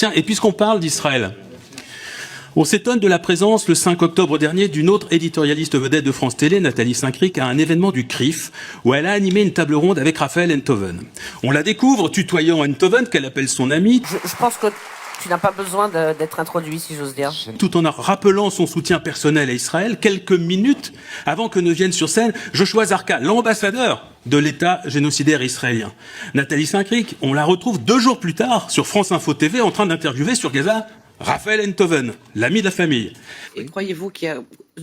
Tiens, et puisqu'on parle d'Israël, on s'étonne de la présence, le 5 octobre dernier, d'une autre éditorialiste vedette de France Télé, Nathalie Saint-Cric, à un événement du CRIF, où elle a animé une table ronde avec Raphaël Enthoven. On la découvre tutoyant Enthoven, qu'elle appelle son ami. Je pense que tu n'as pas besoin d'être introduit, si j'ose dire. Tout en rappelant son soutien personnel à Israël, quelques minutes avant que ne vienne sur scène Joshua Zarka, l'ambassadeur de l'État génocidaire israélien. Nathalie Saint-Cric, on la retrouve 2 jours plus tard sur France Info TV en train d'interviewer sur Gaza Raphaël Enthoven, l'ami de la famille. Et croyez-vous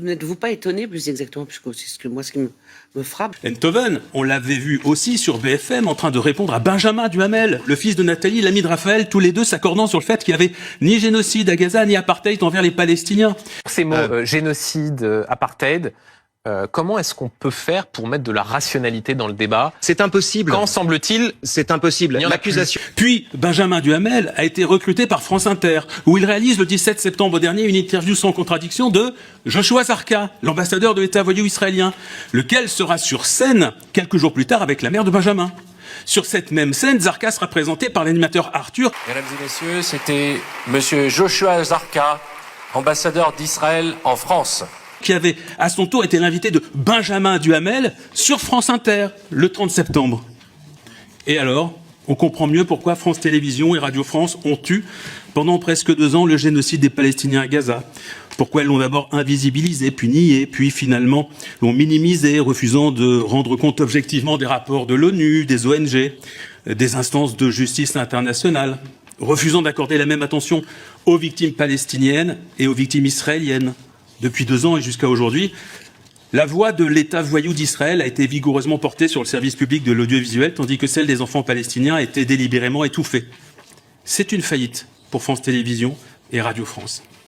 n'êtes-vous pas étonné, plus exactement, puisque c'est ce qui me frappe. Enthoven, on l'avait vu aussi sur BFM en train de répondre à Benjamin Duhamel, le fils de Nathalie, l'ami de Raphaël, tous les deux s'accordant sur le fait qu'il n'y avait ni génocide à Gaza, ni apartheid envers les Palestiniens. Ces mots, génocide, apartheid, comment est-ce qu'on peut faire pour mettre de la rationalité dans le débat? C'est impossible. Quand semble-t-il, c'est impossible. L'accusation. Puis, Benjamin Duhamel a été recruté par France Inter, où il réalise le 17 septembre dernier une interview sans contradiction de Joshua Zarka, l'ambassadeur de l'État voyou israélien, lequel sera sur scène quelques jours plus tard avec la mère de Benjamin. Sur cette même scène, Zarka sera présenté par l'animateur Arthur. Mesdames et messieurs, c'était monsieur Joshua Zarka, ambassadeur d'Israël en France, qui avait à son tour été l'invité de Benjamin Duhamel sur France Inter le 30 septembre. Et alors, on comprend mieux pourquoi France Télévisions et Radio France ont eu, pendant presque 2 ans, le génocide des Palestiniens à Gaza. Pourquoi elles l'ont d'abord invisibilisé, puis nié, puis finalement l'ont minimisé, refusant de rendre compte objectivement des rapports de l'ONU, des ONG, des instances de justice internationale, refusant d'accorder la même attention aux victimes palestiniennes et aux victimes israéliennes. Depuis 2 ans et jusqu'à aujourd'hui, la voix de l'État voyou d'Israël a été vigoureusement portée sur le service public de l'audiovisuel, tandis que celle des enfants palestiniens a été délibérément étouffée. C'est une faillite pour France Télévisions et Radio France.